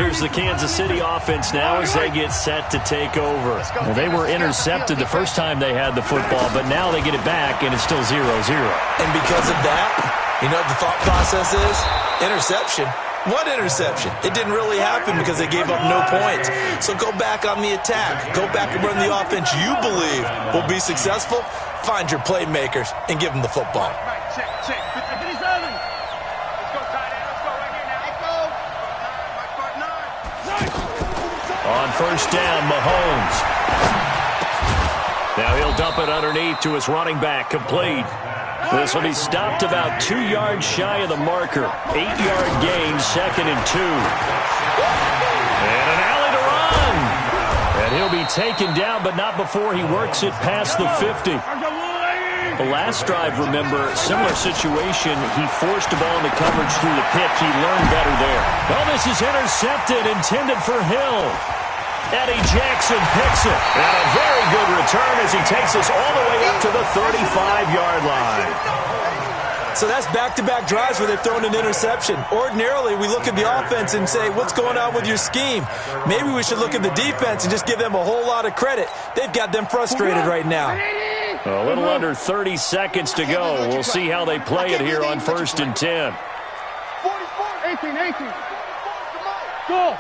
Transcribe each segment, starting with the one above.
Here's the Kansas City offense now as they get set to take over. Well, they were intercepted the first time they had the football, but now they get it back, and it's still 0-0. And because of that, you know what the thought process is? Interception. What interception? It didn't really happen because they gave up no points. So go back on the attack. Go back and run the offense you believe will be successful. Find your playmakers and give them the football. Check. 57. Let's go, tight end. Let's go right here now. Let's go. On first down, Mahomes. Now he'll dump it underneath to his running back, complete. This will be stopped about 2 yards shy of the marker. 8-yard gain, 2nd and 2. And an alley to run. And he'll be taken down, but not before he works it past the 50. The last drive, remember, similar situation. He forced the ball into coverage through the pick. He learned better there. Well, this is intercepted, intended for Hill. Eddie Jackson picks it. And a very good return as he takes us all the way up to the 35-yard line. So that's back-to-back drives where they've thrown an interception. Ordinarily, we look at the offense and say, what's going on with your scheme? Maybe we should look at the defense and just give them a whole lot of credit. They've got them frustrated right now. A little under 30 seconds to go. We'll see how they play it here on 1st and 10. 18. Go.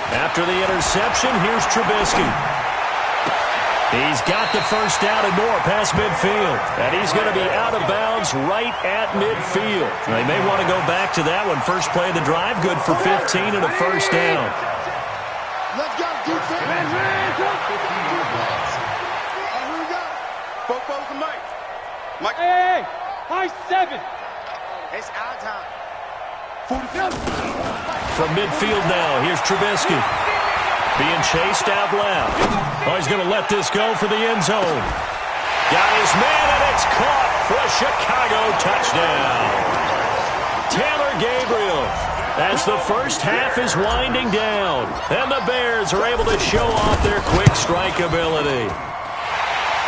After the interception, here's Trubisky. He's got the first down and more past midfield. And he's going to be out of bounds right at midfield. They may want to go back to that one. First play of the drive, good for 15 and a first down. Let's go, defense. Both Mike. Hey, high 7. It's our time. 47. From midfield now, here's Trubisky. Being chased out left. Oh, he's going to let this go for the end zone. Got his man, and it's caught for a Chicago touchdown. Taylor Gabriel, as the first half is winding down, and the Bears are able to show off their quick strike ability.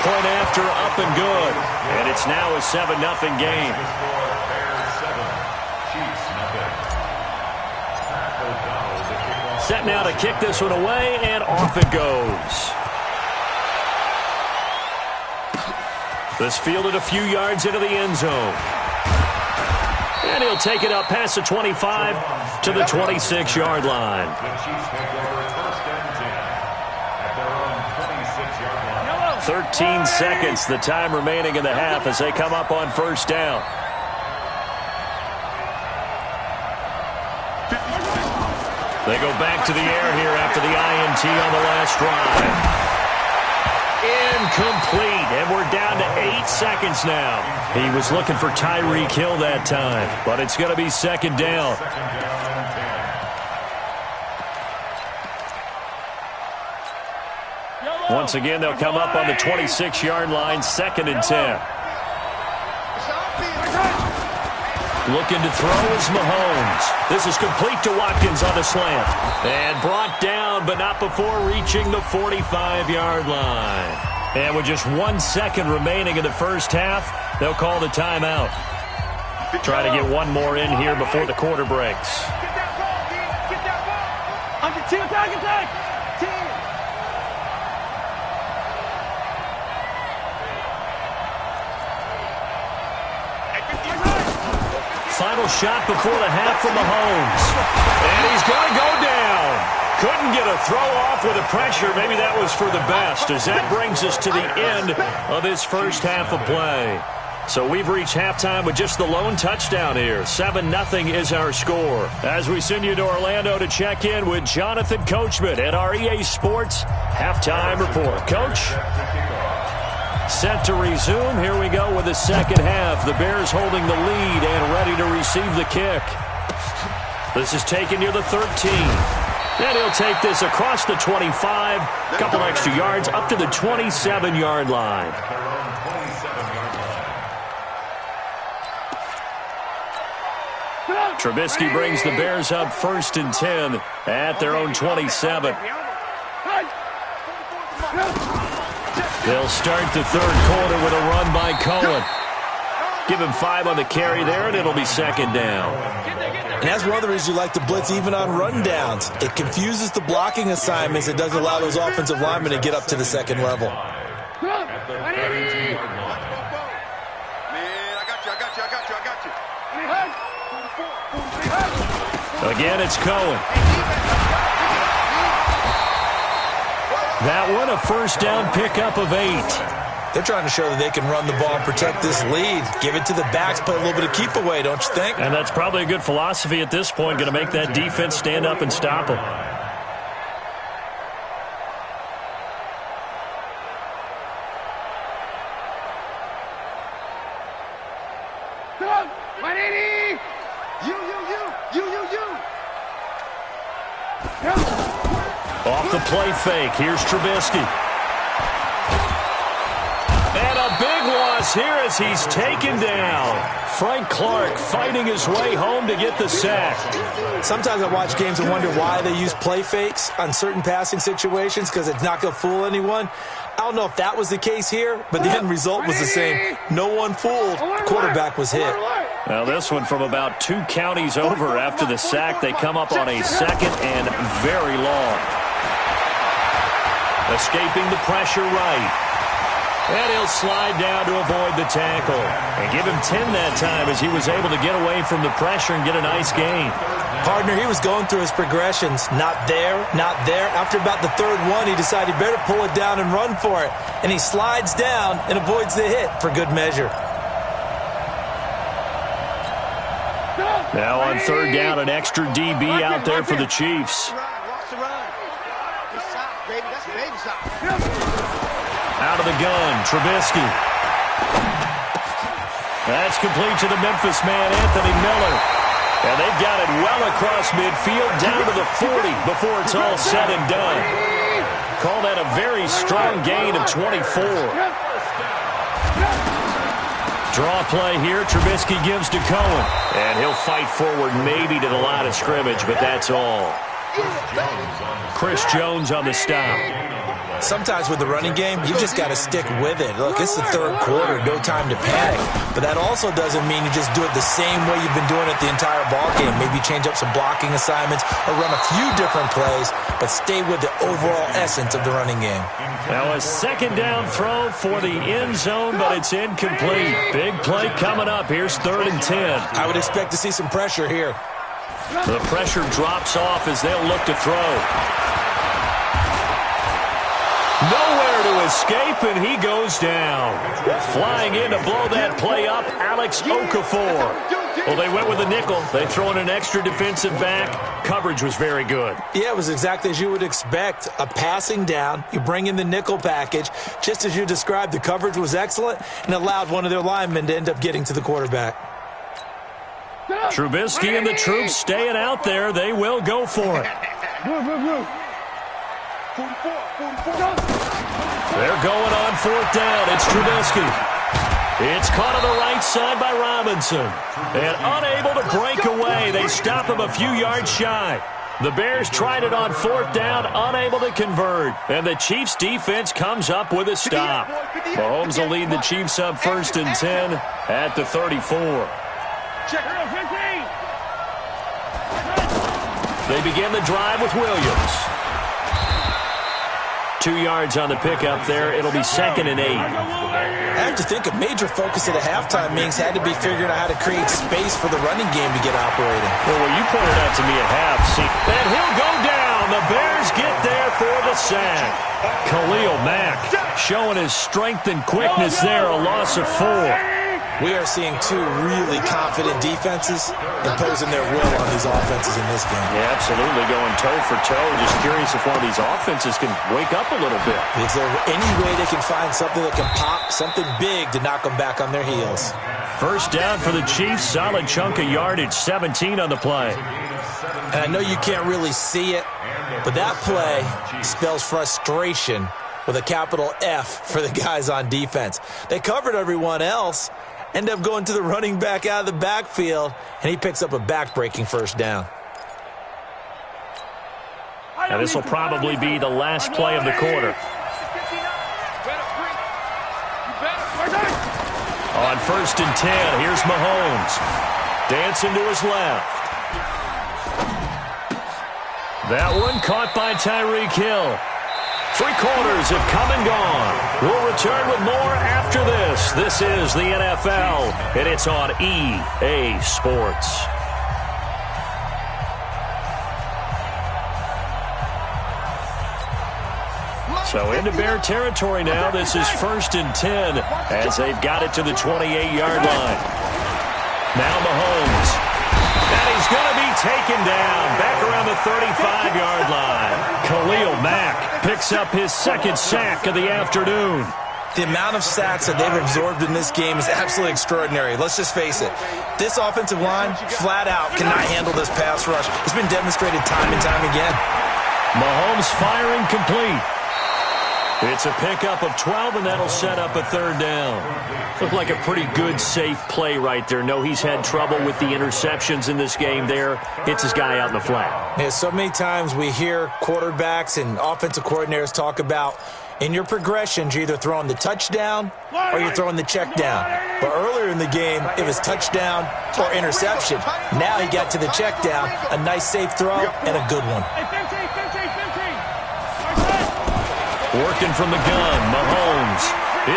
Point after, up and good. And it's now a 7-0 game. Set now to kick this one away, and off it goes. This fielded a few yards into the end zone. And he'll take it up past the 25 to the 26-yard line. 13 seconds, the time remaining in the half as they come up on first down. They go back to the air here after the INT on the last drive. Incomplete, and we're down to 8 seconds now. He was looking for Tyreek Hill that time, but it's going to be second down. Once again, they'll come up on the 26-yard line, 2nd and 10. Looking to throw is Mahomes. This is complete to Watkins on the slant. And brought down, but not before reaching the 45-yard line. And with just 1 second remaining in the first half, they'll call the timeout. Try to get one more in here before the quarter breaks. Attack. Final shot before the half from Mahomes. And he's going to go down. Couldn't get a throw off with the pressure. Maybe that was for the best, as that brings us to the end of this first half of play. So we've reached halftime with just the lone touchdown here. 7-0 is our score. As we send you to Orlando to check in with Jonathan Coachman at our EA Sports Halftime Report. Coach? Set to resume. Here we go with the second half. The Bears holding the lead and ready to receive the kick. This is taken near the 13. And he'll take this across the 25. A couple extra yards up to the 27-yard line. Trubisky brings the Bears up 1st and 10 at their own 27. They'll start the third quarter with a run by Cohen. Give him 5 on the carry there, and it'll be second down. And that's one of the reasons you like to blitz even on rundowns. It confuses the blocking assignments. It doesn't allow those offensive linemen to get up to the second level. Man, I got you. Again, it's Cohen. That one, a first down pickup of 8. They're trying to show that they can run the ball and protect this lead. Give it to the backs, play a little bit of keep away, don't you think? And that's probably a good philosophy at this point, going to make that defense stand up and stop them. Off the play fake, here's Trubisky. And a big loss here as he's taken down. Frank Clark fighting his way home to get the sack. Sometimes I watch games and wonder why they use play fakes on certain passing situations because it's not going to fool anyone. I don't know if that was the case here, but the end result was the same. No one fooled. Quarterback was hit. Now this one from about 2 counties over after the sack. They come up on a second and very long. Escaping the pressure right. And he'll slide down to avoid the tackle. And give him 10 that time as he was able to get away from the pressure and get a nice gain. Partner, he was going through his progressions. Not there, not there. After about the third one, he decided he better pull it down and run for it. And he slides down and avoids the hit for good measure. Now on third down, an extra DB out there for the Chiefs. Out of the gun, Trubisky. That's complete to the Memphis man, Anthony Miller. And they've got it well across midfield, down to the 40 before it's all said and done. Call that a very strong gain of 24. Draw play here, Trubisky gives to Cohen. And he'll fight forward maybe to the line of scrimmage, but that's all. Chris Jones on the stop. Sometimes with the running game, you just got to stick with it. Look, it's the third quarter, no time to panic. But that also doesn't mean you just do it the same way you've been doing it the entire ball game. Maybe change up some blocking assignments or run a few different plays, but stay with the overall essence of the running game. Now a second down throw for the end zone, but it's incomplete. Big play coming up. Here's 3rd and 10. I would expect to see some pressure here. The pressure drops off as they'll look to throw. Nowhere to escape, and he goes down. Flying in to blow that play up, Alex Okafor. Well, they went with a nickel. They throw in an extra defensive back. Coverage was very good. Yeah, it was exactly as you would expect. A passing down. You bring in the nickel package. Just as you described, the coverage was excellent and allowed one of their linemen to end up getting to the quarterback. Trubisky and the troops staying out there. They will go for it. They're going on 4th down. It's Trubisky. It's caught on the right side by Robinson. And unable to break away. They stop him a few yards shy. The Bears tried it on 4th down, unable to convert. And the Chiefs' defense comes up with a stop. Mahomes will lead the Chiefs up 1st and 10 at the 34. They begin the drive with Williams. 2 yards on the pickup there. It'll be 2nd and 8. I have to think a major focus at a halftime means had to be figuring out how to create space for the running game to get operating. Well, what you pointed out to me at half, see, and he'll go down. The Bears get there for the sack. Khalil Mack showing his strength and quickness there, a loss of 4. We are seeing 2 really confident defenses imposing their will on these offenses in this game. Yeah, absolutely, going toe for toe. Just curious if one of these offenses can wake up a little bit. Is there any way they can find something that can pop, something big to knock them back on their heels? First down for the Chiefs, solid chunk of yardage, 17 on the play. And I know you can't really see it, but that play spells frustration with a capital F for the guys on defense. They covered everyone else, end up going to the running back out of the backfield, and he picks up a back-breaking first down. Now this will probably be the last play of the quarter. On 1st and 10, here's Mahomes. Dancing to his left. That one caught by Tyreek Hill. 3 quarters have come and gone. We'll return with more after this. This is the NFL, and it's on EA Sports. So into Bear territory now. This is 1st and 10 as they've got it to the 28-yard line. Now Mahomes. And he's going to be taken down back around the 35-yard line. Khalil Mack picks up his 2nd sack of the afternoon. The amount of sacks that they've absorbed in this game is absolutely extraordinary. Let's just face it. This offensive line, flat out, cannot handle this pass rush. It's been demonstrated time and time again. Mahomes firing complete. It's a pickup of 12, and that'll set up a 3rd down. Looked like a pretty good, safe play right there. No, he's had trouble with the interceptions in this game there. Hits his guy out in the flat. Yeah, so many times we hear quarterbacks and offensive coordinators talk about in your progressions, you're either throwing the touchdown or you're throwing the check down. But earlier in the game, it was touchdown or interception. Now he got to the check down, a nice safe throw, and a good one. Working from the gun, Mahomes.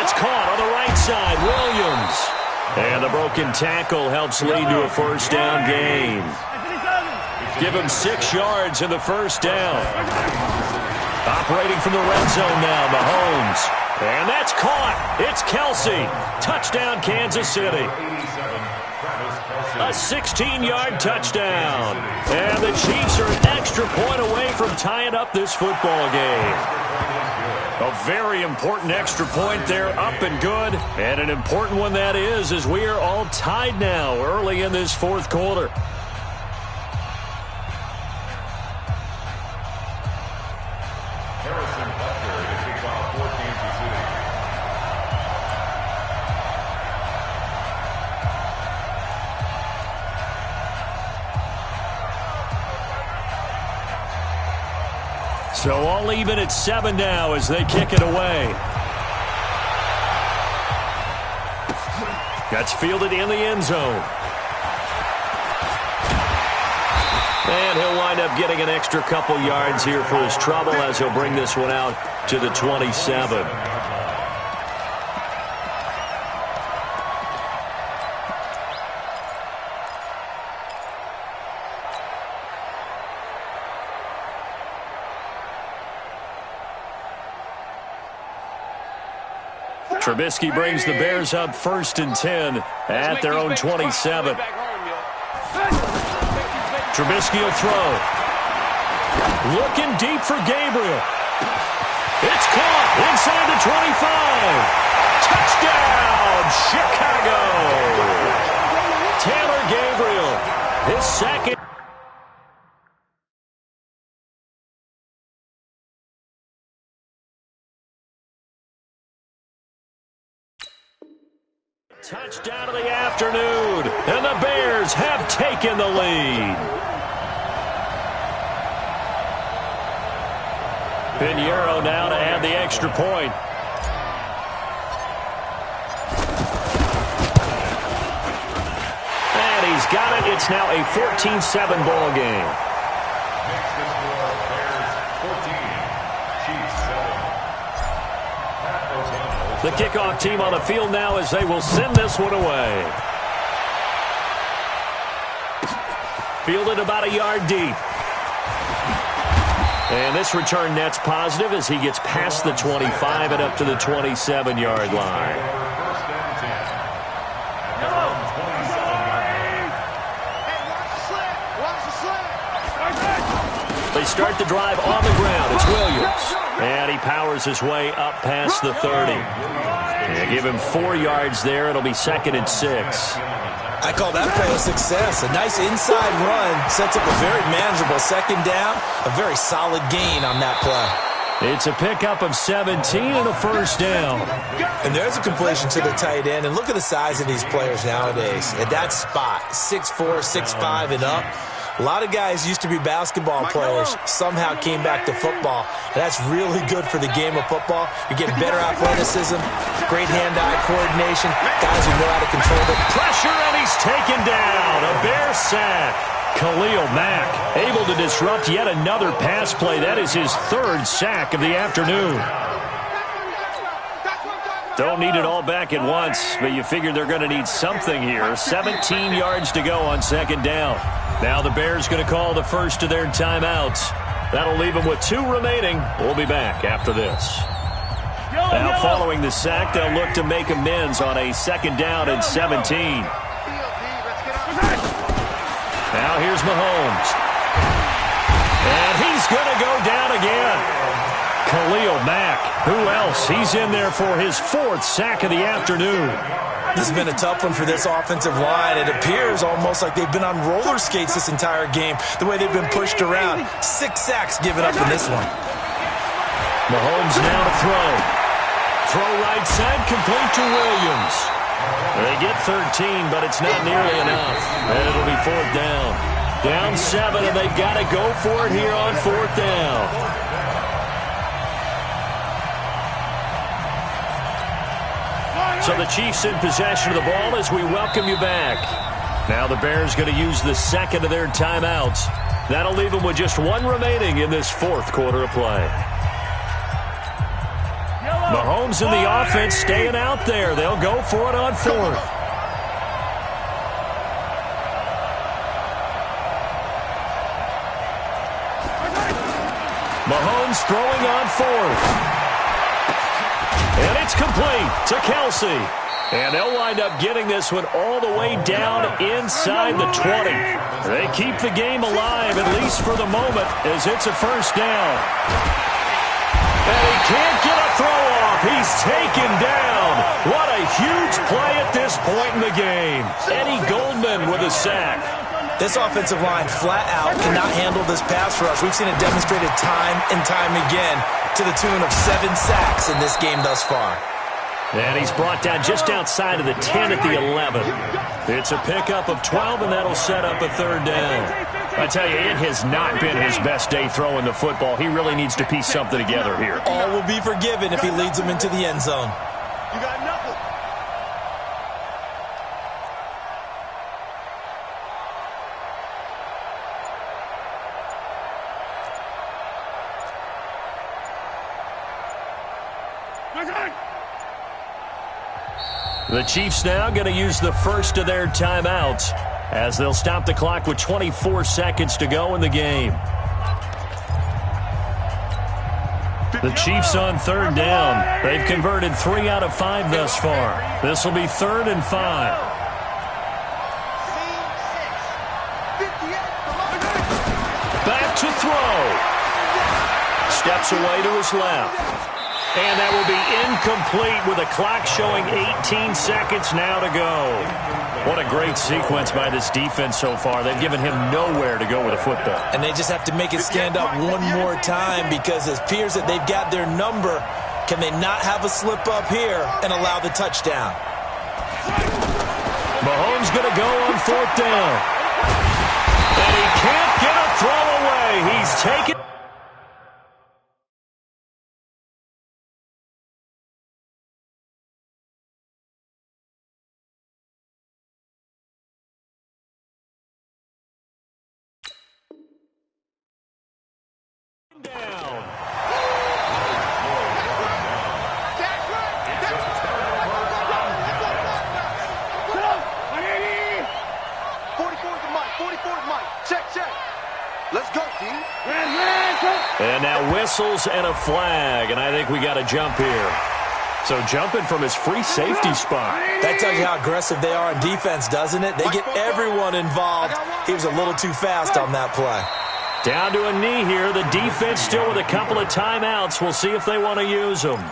It's caught on the right side, Williams. And the broken tackle helps lead to a 1st down gain. Give him 6 yards in the 1st down. Operating from the red zone now, Mahomes. And that's caught. It's Kelsey. Touchdown, Kansas City. A 16-yard touchdown. And the Chiefs are an extra point away from tying up this football game. A very important extra point there, up and good. And an important one that is, as we are all tied now early in this 4th quarter. So all even at 7 now as they kick it away. That's fielded in the end zone. And he'll wind up getting an extra couple yards here for his trouble as he'll bring this one out to the 27. Trubisky brings the Bears up 1st and 10 at their own 27. Trubisky will throw. Looking deep for Gabriel. It's caught inside the 25. Touchdown, Chicago. Taylor Gabriel, his 2nd. Touchdown of the afternoon, and the Bears have taken the lead. Pinheiro now to add the extra point. And he's got it. It's now a 14-7 ball game. The kickoff team on the field now as they will send this one away. Fielded about a yard deep. And this return net's positive as he gets past the 25 and up to the 27-yard line. They start the drive on the ground. It's Williams. And he powers his way up past the 30. And give him 4 yards there. It'll be 2nd and 6. I call that play a success. A nice inside run sets up a very manageable 2nd down. A very solid gain on that play. It's a pickup of 17 and a 1st down. And there's a completion to the tight end. And look at the size of these players nowadays. At that spot, 6'4", 6'5", and up. A lot of guys used to be basketball players, somehow came back to football. And that's really good for the game of football. You're getting better athleticism, great hand-eye coordination, guys who know how to control the pressure, and he's taken down. A Bear sack. Khalil Mack able to disrupt yet another pass play. That is his third sack of the afternoon. Don't need it all back at once, but you figure they're going to need something here. 17 yards to go on second down. Now the Bears going to call the first of their timeouts. That'll leave them with 2 remaining. We'll be back after this. Now following the sack, they'll look to make amends on a second down and 17. Now here's Mahomes. And he's going to go down again. Khalil Mack. Who else? He's in there for his 4th sack of the afternoon. This has been a tough one for this offensive line. It appears almost like they've been on roller skates this entire game, the way they've been pushed around. 6 sacks given up in this one. Mahomes now to throw. Throw right side, complete to Williams. They get 13, but it's not nearly enough. And it'll be 4th down. Down 7, and they've got to go for it here on 4th down. So the Chiefs in possession of the ball as we welcome you back. Now the Bears going to use the second of their timeouts. That'll leave them with just 1 remaining in this 4th quarter of play. Mahomes and the offense staying out there. They'll go for it on 4th. Mahomes throwing on 4th. And it's complete to Kelsey. And they'll wind up getting this one all the way down inside the 20. They keep the game alive, at least for the moment, as it's a 1st down. And he can't get a throw off. He's taken down. What a huge play at this point in the game. Eddie Goldman with a sack. This offensive line flat out cannot handle this pass rush. We've seen it demonstrated time and time again to the tune of 7 sacks in this game thus far. And he's brought down just outside of the 10 at the 11. It's a pickup of 12, and that'll set up a 3rd down. I tell you, it has not been his best day throwing the football. He really needs to piece something together here. All will be forgiven if he leads them into the end zone. You got nothing. The Chiefs now going to use the first of their timeouts as they'll stop the clock with 24 seconds to go in the game. The Chiefs on 3rd down. They've converted 3 out of 5 thus far. This will be 3rd and 5. Back to throw. Steps away to his left. And that will be incomplete with a clock showing 18 seconds now to go. What a great sequence by this defense so far. They've given him nowhere to go with a football. And they just have to make it stand up one more time because it appears that they've got their number. Can they not have a slip up here and allow the touchdown? Mahomes going to go on 4th down. And he can't get a throw away. He's taken. Down. Let's go, D. And now whistles and a flag, and I think we got a jump here. So jumping from his free safety spot. That tells you how aggressive they are in defense, doesn't it? They get everyone involved. He was a little too fast on that play. Down to a knee here. The defense still with a couple of timeouts. We'll see if they want to use them.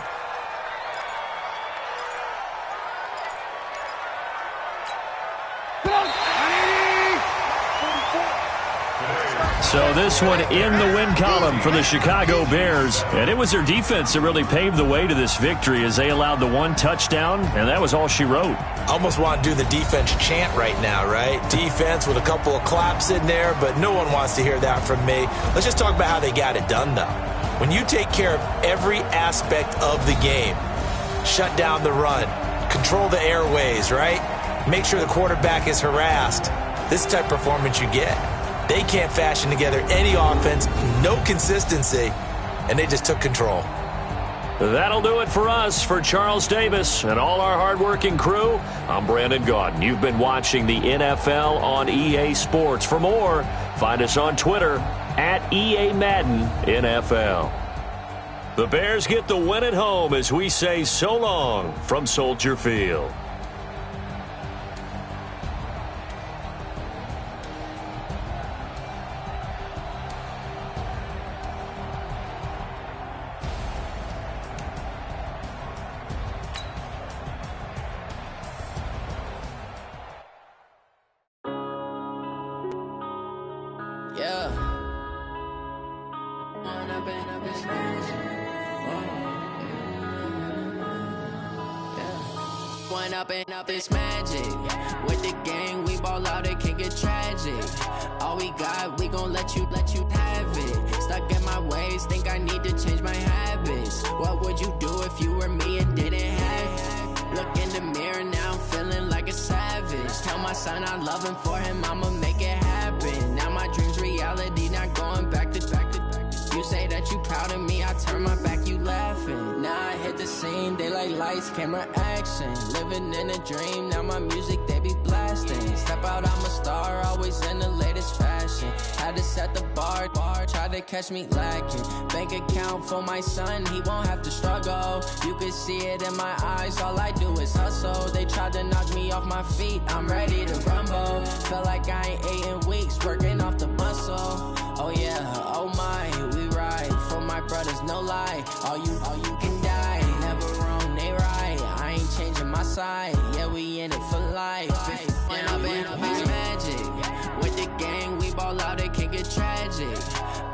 So this one in the win column for the Chicago Bears. And it was their defense that really paved the way to this victory as they allowed the one touchdown, and that was all she wrote. Almost want to do the defense chant right now, right? Defense with a couple of claps in there, but no one wants to hear that from me. Let's just talk about how they got it done, though. When you take care of every aspect of the game, shut down the run, control the airways, right? Make sure the quarterback is harassed. This type of performance you get. They can't fashion together any offense, no consistency, and they just took control. That'll do it for us. For Charles Davis and all our hardworking crew, I'm Brandon Gaudin. You've been watching the NFL on EA Sports. For more, find us on Twitter at EA Madden NFL. The Bears get the win at home as we say so long from Soldier Field. Up this magic with the gang, we ball out, it can get tragic. All we got, we gon' let you have it. Stuck in my ways, think I need to change my habits. What would you do if you were me and didn't have it? Look in the mirror now, I'm feeling like a savage. Tell my son I love him, for him I'ma make it happen. Now my dream's reality, not going back to. You say that you proud of me, I turn my back, you laughing. Now I hit the scene, they like lights, camera, action. Living in a dream, now my music, they be blasting. Step out, I'm a star, always in the latest fashion. Had to set the bar, try to catch me lacking. Bank account for my son, he won't have to struggle. You can see it in my eyes, all I do is hustle. They tried to knock me off my feet, I'm ready to rumble. Feel like I ain't ate in weeks, working off the muscle. Oh yeah, oh my, we ride for my brothers, no lie. All you can die, never wrong, they right. I ain't changing my side, yeah, we in it for life. When I've been up, it's magic. With the gang, we ball out, it can get tragic.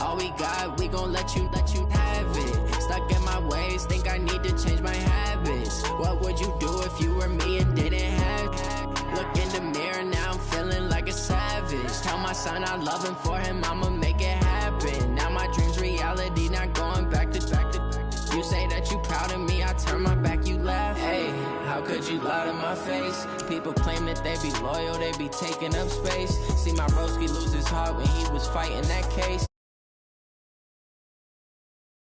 All we got, we gon' let you have it. Stuck in my ways, think I need to change my habits. What would you do if you were me and didn't have it? Look in the mirror, now I'm feeling like a savage. Tell my son I love him, for him I'ma make it happen. Now my dream's reality, not going back to. You say that you proud of me, I turn my back, you laugh. Hey, how could you lie to my face? People claim that they be loyal, they be taking up space. See my broski lose his heart when he was fighting that case.